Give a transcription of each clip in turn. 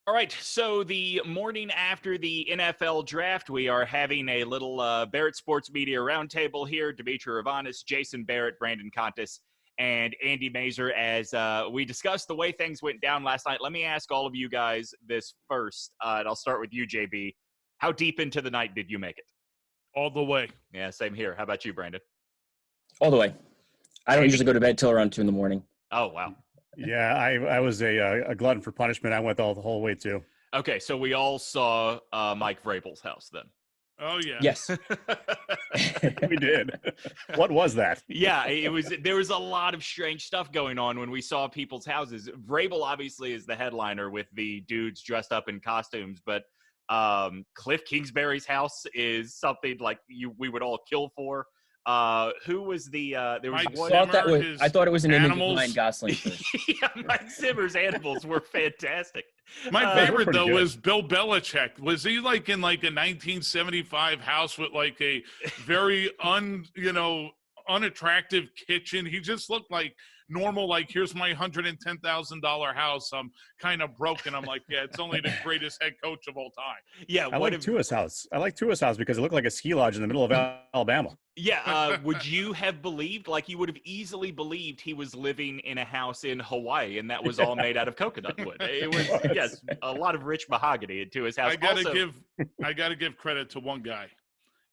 All right, so the morning after the NFL draft, we are having a little Barrett Sports Media Roundtable here. Demetri Ravanos, Jason Barrett, Brandon Contes, and Andy Mazer as we discussed the way things went down last night. Let me ask all of you guys this first, and I'll start with you, JB. How deep into the night did you make it? All the way. Yeah, same here. How about you, Brandon? All the way. I don't usually go to bed till around 2 a.m. Oh, wow. Yeah, I was a glutton for punishment. I went the whole way too. Okay, so we all saw Mike Vrabel's house then. Oh, yeah. Yes. We did. What was that? Yeah, there was a lot of strange stuff going on when we saw people's houses. Vrabel obviously is the headliner with the dudes dressed up in costumes, but Cliff Kingsbury's house is something like we would all kill for. Who was the there was Mike one Zimmer, I thought it was an image of animals. Ryan Gosling. yeah, Mike Zimmer's animals were fantastic. My favorite, pretty though, good. was Bill Belichick. Was he like in like a 1975 house with like a very unattractive kitchen? He just looked like normal, like, here's my $110,000 house. I'm kind of broken. I'm like, yeah, it's only the greatest head coach of all time. Yeah, I like Tua's house. I like Tua's house because it looked like a ski lodge in the middle of Alabama. Yeah, would you have believed, like you would have easily believed he was living in a house in Hawaii and that was all made out of coconut wood? It was, yes, a lot of rich mahogany into his house. I gotta give credit to one guy.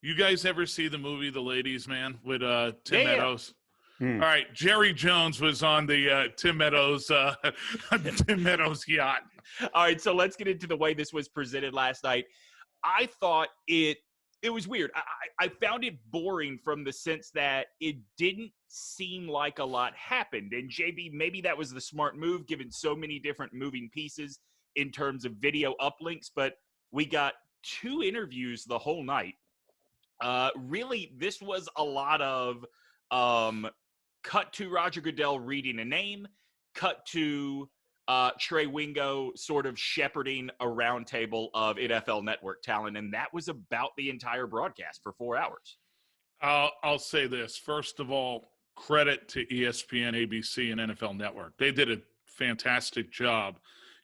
You guys ever see the movie The Ladies Man with Tim Meadows? All right, Jerry Jones was on the Tim Meadows yacht. All right, so let's get into the way this was presented last night. I thought it was weird. I found it boring from the sense that it didn't seem like a lot happened. And JB, maybe that was the smart move given so many different moving pieces in terms of video uplinks, but we got 2 interviews the whole night. Really, this was a lot of cut to Roger Goodell reading a name, cut to Trey Wingo sort of shepherding a roundtable of NFL Network talent, and that was about the entire broadcast for 4 hours. I'll say this. First of all, credit to ESPN, ABC, and NFL Network. They did a fantastic job.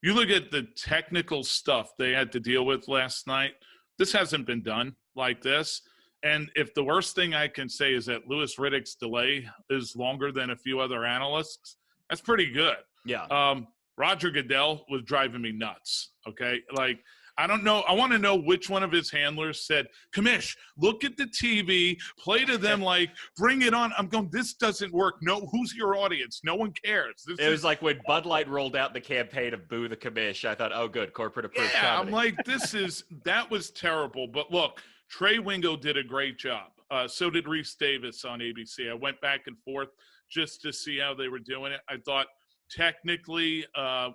You look at the technical stuff they had to deal with last night. This hasn't been done like this. And if the worst thing I can say is that Louis Riddick's delay is longer than a few other analysts, that's pretty good. Yeah. Roger Goodell was driving me nuts, okay? Like, I don't know. I want to know which one of his handlers said, Commish, look at the TV, play to them, like, bring it on. I'm going, this doesn't work. No, who's your audience? No one cares. It was like when Bud Light rolled out the campaign of Boo the Commish. I thought, oh, good, corporate approved comedy. I'm like, that was terrible. But look, Trey Wingo did a great job. So did Reese Davis on ABC. I went back and forth just to see how they were doing it. I thought technically,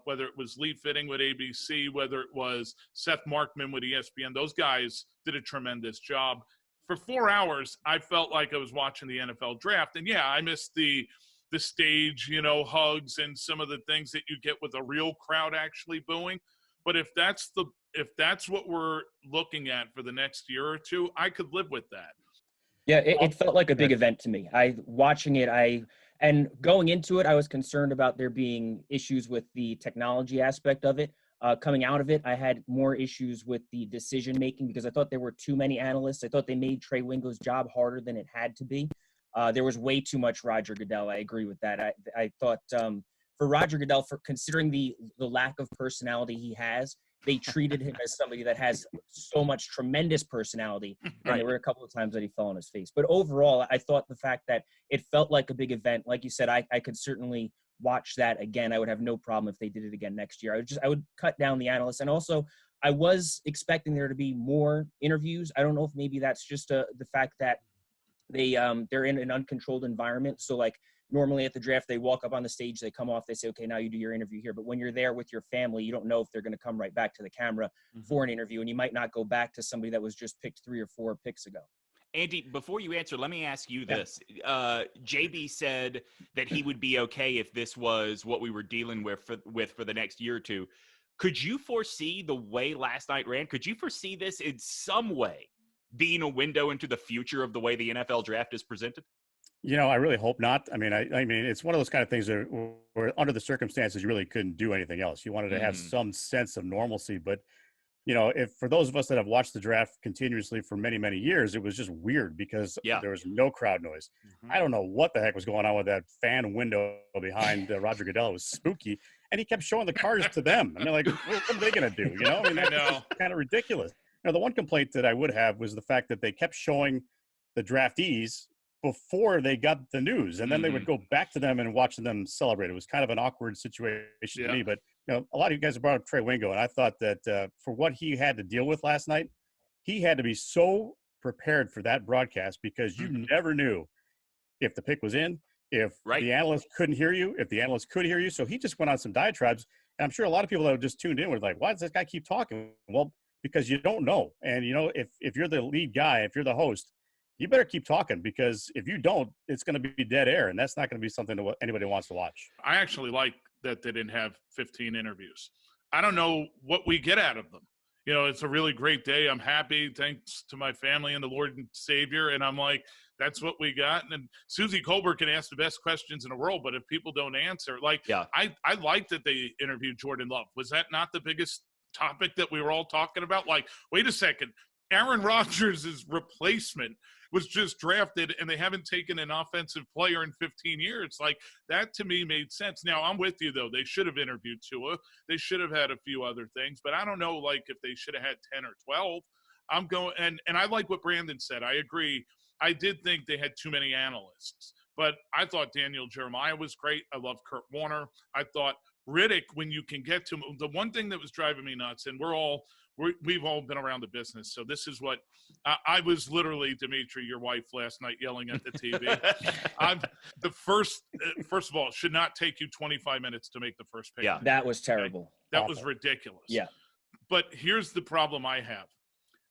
whether it was Lee Fitting with ABC, whether it was Seth Markman with ESPN, those guys did a tremendous job. For 4 hours, I felt like I was watching the NFL draft. And, yeah, I missed the stage, hugs and some of the things that you get with a real crowd actually booing. But if that's what we're looking at for the next year or two, I could live with that. Yeah, it felt like a big event to me. And going into it, I was concerned about there being issues with the technology aspect of it. Coming out of it, I had more issues with the decision making because I thought there were too many analysts. I thought they made Trey Wingo's job harder than it had to be. There was way too much Roger Goodell. I agree with that. I thought for Roger Goodell, for considering the lack of personality he has, they treated him as somebody that has so much tremendous personality. And Right. there were a couple of times that he fell on his face. But overall, I thought the fact that it felt like a big event, like you said, I could certainly watch that again. I would have no problem if they did it again next year. I would cut down the analysts. And also, I was expecting there to be more interviews. I don't know if maybe that's just the fact that they're in an uncontrolled environment. So like normally at the draft, they walk up on the stage, they come off, they say, okay, now you do your interview here. But when you're there with your family, you don't know if they're going to come right back to the camera for an interview. And you might not go back to somebody that was just picked 3 or 4 picks ago. Andy, before you answer, let me ask you this. JB said that he would be okay if this was what we were dealing with for the next year or two. Could you foresee the way last night ran? Could you foresee this in some way being a window into the future of the way the NFL draft is presented? I really hope not. I mean, I mean, it's one of those kind of things where under the circumstances, you really couldn't do anything else. You wanted to have Mhm. some sense of normalcy, but if for those of us that have watched the draft continuously for many, many years, it was just weird because Yeah. there was no crowd noise. Mhm. I don't know what the heck was going on with that fan window behind Roger Goodell. It was spooky, and he kept showing the cards to them. I mean, like, what are they going to do? I mean, I that's know. just kind of ridiculous. The one complaint that I would have was the fact that they kept showing the draftees before they got the news, and then they would Mhm. go back to them and watch them celebrate. It was kind of an awkward situation to Yeah. me, but a lot of you guys have brought up Trey Wingo, and I thought that for what he had to deal with last night, he had to be so prepared for that broadcast because you Mhm. never knew if the pick was in, if Right. the analyst couldn't hear you, if the analyst could hear you. So he just went on some diatribes, and I'm sure a lot of people that just tuned in were like, "Why does this guy keep talking?" Well, because you don't know, and if you're the lead guy, if you're the host, you better keep talking because if you don't, it's going to be dead air, and that's not going to be something that anybody wants to watch. I actually like that they didn't have 15 interviews. I don't know what we get out of them. It's a really great day. I'm happy, thanks to my family and the Lord and Savior. And I'm like, that's what we got. And Susie Colbert can ask the best questions in the world, but if people don't answer, Yeah. I like that they interviewed Jordan Love. Was that not the biggest topic that we were all talking about? Like, wait a second, Aaron Rodgers' replacement was just drafted and they haven't taken an offensive player in 15 years. Like, that to me made sense. Now, I'm with you, though. They should have interviewed Tua. They should have had a few other things, but I don't know, like, if they should have had 10 or 12. I'm going, and I like what Brandon said. I agree. I did think they had too many analysts, but I thought Daniel Jeremiah was great. I love Kurt Warner. I thought Riddick, when you can get to him, the one thing that was driving me nuts, and we've all been around the business, so this is what I was literally, Demetri, your wife, last night yelling at the TV. First of all, it should not take you 25 minutes to make the first pick. Yeah. That was terrible. That Awful. was ridiculous. Yeah. But here's the problem I have.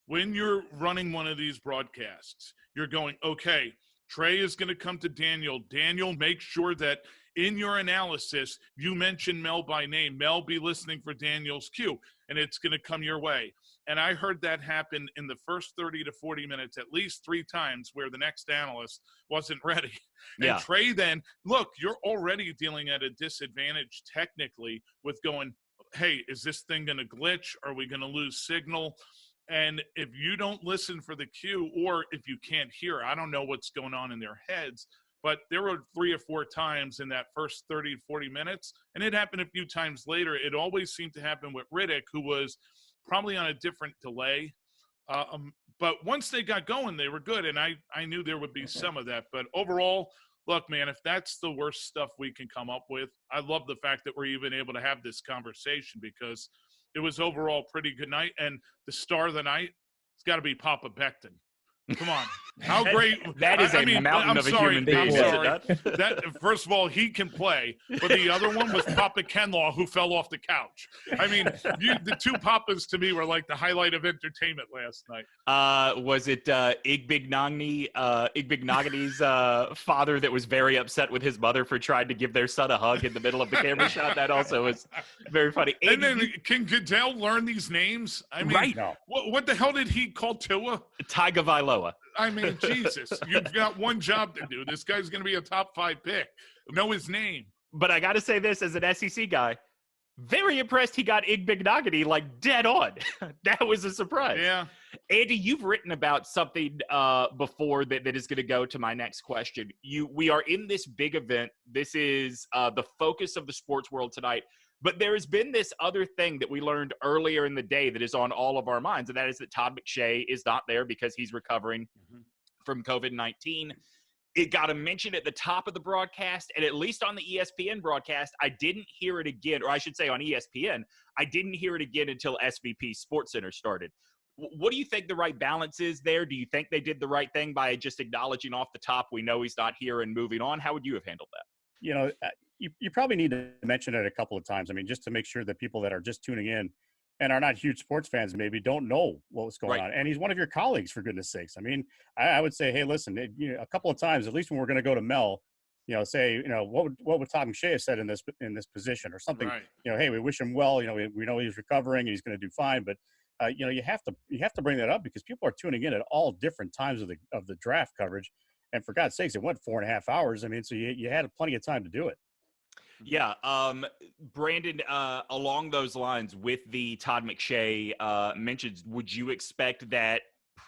When you're running one of these broadcasts, you're going, okay, Trey is going to come to Daniel. Daniel, make sure that in your analysis, you mention Mel by name. Mel, be listening for Daniel's cue, and it's going to come your way. And I heard that happen in the first 30 to 40 minutes at least 3 times where the next analyst wasn't ready. And Yeah. Trey then, look, you're already dealing at a disadvantage technically with going, hey, is this thing going to glitch? Are we going to lose signal? And if you don't listen for the cue, or if you can't hear, I don't know what's going on in their heads, but there were 3 or 4 times in that first 30, 40 minutes, and it happened a few times later. It always seemed to happen with Riddick, who was probably on a different delay. But once they got going, they were good, and I knew there would be some of that. But overall, look, man, if that's the worst stuff we can come up with, I love the fact that we're even able to have this conversation because it was overall a pretty good night. And the star of the night, it's got to be Papa Becton. Come on. How great. That is a mountain I'm of a sorry, human being, I'm is it sorry. not? That, first of all, he can play, but the other one was Papa Kenlaw, who fell off the couch. I mean, the 2 Papas to me were like the highlight of entertainment last night. Was it Igbignogny's father that was very upset with his mother for trying to give their son a hug in the middle of the camera shot? That also was very funny. And then can Goodell learn these names? I mean, Right. No. What the hell did he call Tua? Tagovailoa. I mean, Jesus, you've got one job to do. This guy's going to be a top 5 pick. Know his name. But I got to say this as an SEC guy, very impressed he got Igbignogny like dead on. That was a surprise. Yeah. Andy, you've written about something before that is going to go to my next question. We are in this big event. This is the focus of the sports world tonight. But there has been this other thing that we learned earlier in the day that is on all of our minds, and that is that Todd McShay is not there because he's recovering from COVID-19. It got a mention at the top of the broadcast, and at least on the ESPN broadcast, I didn't hear it again, or I should say on ESPN, I didn't hear it again until SVP SportsCenter started. What do you think the right balance is there? Do you think they did the right thing by just acknowledging off the top, we know he's not here, and moving on? How would you have handled that? You probably need to mention it a couple of times. I mean, just to make sure that people that are just tuning in and are not huge sports fans maybe don't know what's going on. And he's one of your colleagues, for goodness sakes. I mean, I would say, hey, listen, a couple of times, at least when we're going to go to Mel, say, what would Todd McShay have said in this position or something? Right. Hey, we wish him well. We know he's recovering and he's going to do fine. But you have to bring that up because people are tuning in at all different times of the draft coverage. And for God's sakes, it went 4.5 hours. I mean, so you had plenty of time to do it. Yeah. Brandon, along those lines with the Todd McShay mentions, would you expect that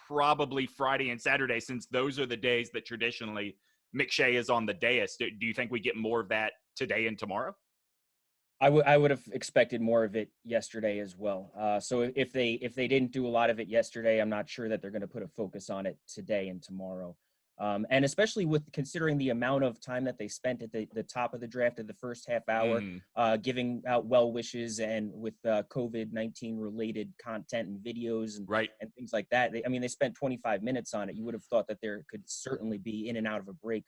probably Friday and Saturday, since those are the days that traditionally McShay is on the dais, do you think we get more of that today and tomorrow? I would have expected more of it yesterday as well. So if they didn't do a lot of it yesterday, I'm not sure that they're going to put a focus on it today and tomorrow. And especially with considering the amount of time that they spent at the top of the draft at the first half hour, giving out well wishes and with COVID-19 related content and videos and things like that. They spent 25 minutes on it. You would have thought that there could certainly be in and out of a break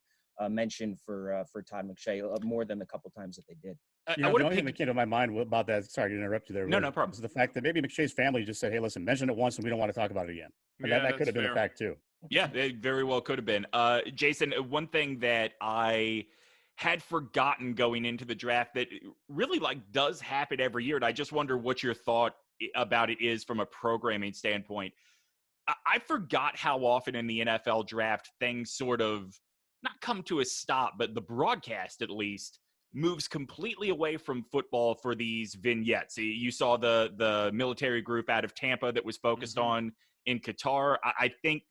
mention for Todd McShay more than the couple times that they did. The only thing that came to my mind about that, sorry to interrupt you there. No problem. Is the fact that maybe McShay's family just said, hey, listen, mention it once and we don't want to talk about it again. And that could have been a fact too. Yeah, it very well could have been. Jason, one thing that I had forgotten going into the draft that really does happen every year, and I just wonder what your thought about it is from a programming standpoint. I forgot how often in the NFL draft things sort of not come to a stop, but the broadcast at least moves completely away from football for these vignettes. You saw the military group out of Tampa that was focused on in Qatar. I think,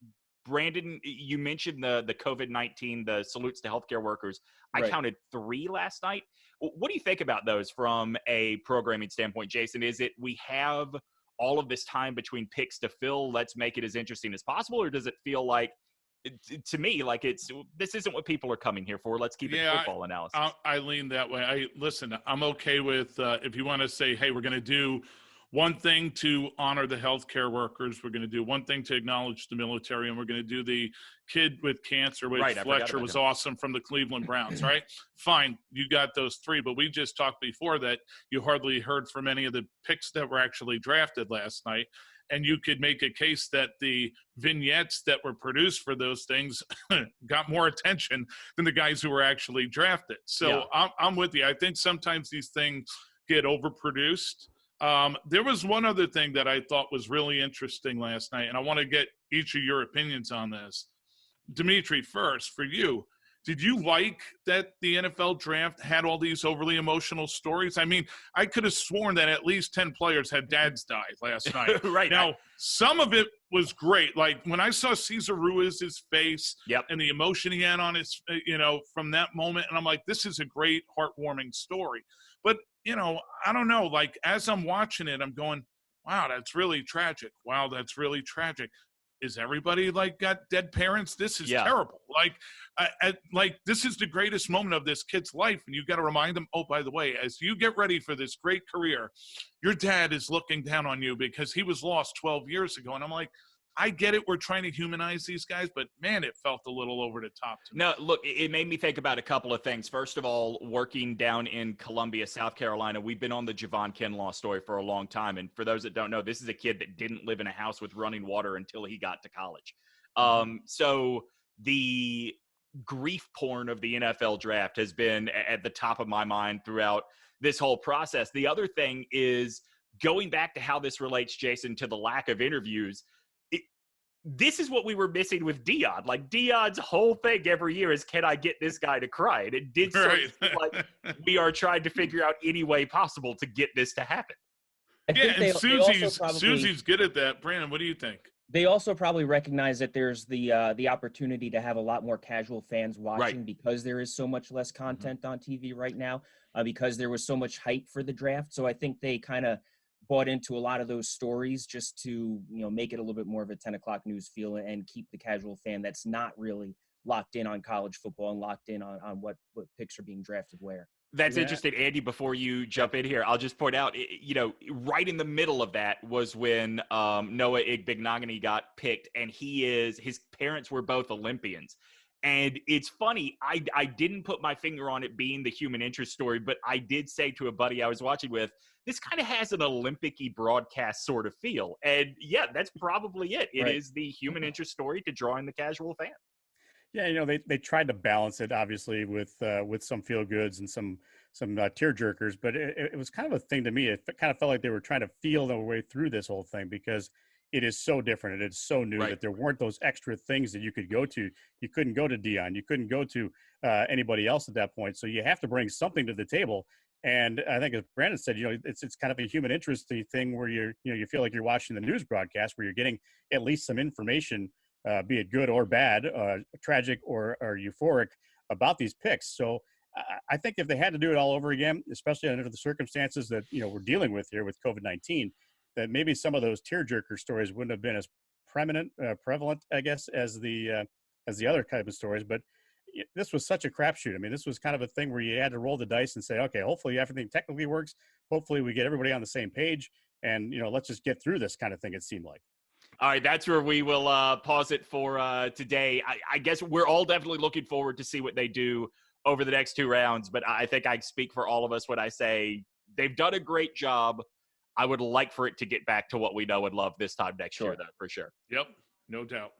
Brandon, you mentioned the COVID-19, the salutes to healthcare workers. I counted 3 last night. What do you think about those from a programming standpoint, Jason? Is it we have all of this time between picks to fill, let's make it as interesting as possible, or does it feel like, to me, like this isn't what people are coming here for? Let's keep it football analysis. I lean that way. Listen, I'm okay with if you want to say, hey, we're going to do one thing to honor the healthcare workers, we're going to do one thing to acknowledge the military, and we're going to do the kid with cancer, which Fletcher was awesome from the Cleveland Browns, right? Fine, you got those 3, but we just talked before that you hardly heard from any of the picks that were actually drafted last night. And you could make a case that the vignettes that were produced for those things got more attention than the guys who were actually drafted. So I'm with you. I think sometimes these things get overproduced. There was one other thing that I thought was really interesting last night, and I want to get each of your opinions on this. Demetri, first, for you, did you like that the NFL draft had all these overly emotional stories? I mean, I could have sworn that at least 10 players had dads die last night. Now, some of it was great. Like when I saw Cesar Ruiz's face and the emotion he had on his, from that moment, and I'm like, this is a great, heartwarming story. But, I don't know, like as I'm watching it, I'm going, wow, that's really tragic. Wow, that's really tragic. Is everybody got dead parents? This is terrible. Like this is the greatest moment of this kid's life. And you got to remind them, oh, by the way, as you get ready for this great career, your dad is looking down on you because he was lost 12 years ago. And I'm like, I get it. We're trying to humanize these guys, but man, it felt a little over the top to me. No, look, it made me think about a couple of things. First of all, working down in Columbia, South Carolina, we've been on the Javon Kinlaw story for a long time. And for those that don't know, this is a kid that didn't live in a house with running water until he got to college. So the grief porn of the NFL draft has been at the top of my mind throughout this whole process. The other thing is going back to how this relates, Jason, to the lack of interviews. This is what we were missing with Dion. Like Dion's whole thing every year is, can I get this guy to cry? And it did sort of feel like we are trying to figure out any way possible to get this to happen. And Susie's good at that. Brandon, what do you think? They also probably recognize that there's the opportunity to have a lot more casual fans watching because there is so much less content on TV right now, because there was so much hype for the draft. So I think they kind of bought into a lot of those stories just to, make it a little bit more of a 10 o'clock news feel and keep the casual fan that's not really locked in on college football and locked in on what picks are being drafted where. That's interesting, Andy. Before you jump in here, I'll just point out, right in the middle of that was when Noah Igbenogany got picked, and his parents were both Olympians. And it's funny, I didn't put my finger on it being the human interest story, but I did say to a buddy I was watching with, this kind of has an Olympic-y broadcast sort of feel. And yeah, that's probably it. It is the human interest story to draw in the casual fan. Yeah, they tried to balance it obviously with some feel goods and some tear jerkers, but it was kind of a thing to me. It kind of felt like they were trying to feel their way through this whole thing because it is so different and it's so new Right. that there weren't those extra things that you could go to. You couldn't go to Dion. You couldn't go to anybody else at that point. So you have to bring something to the table. And I think, as Brandon said, it's kind of a human interest thing where you feel like you're watching the news broadcast where you're getting at least some information, be it good or bad, tragic or euphoric, about these picks. So I think if they had to do it all over again, especially under the circumstances that we're dealing with here with COVID-19, that maybe some of those tearjerker stories wouldn't have been as prevalent, I guess, as the other type of stories. But this was such a crapshoot. I mean, this was kind of a thing where you had to roll the dice and say, okay, hopefully everything technically works. Hopefully we get everybody on the same page, and let's just get through this kind of thing. It seemed like. All right, that's where we will pause it for today. I guess we're all definitely looking forward to see what they do over the next 2 rounds, but I think I speak for all of us when I say they've done a great job. I would like for it to get back to what we know and love this time next year, though, for sure. Yep, no doubt.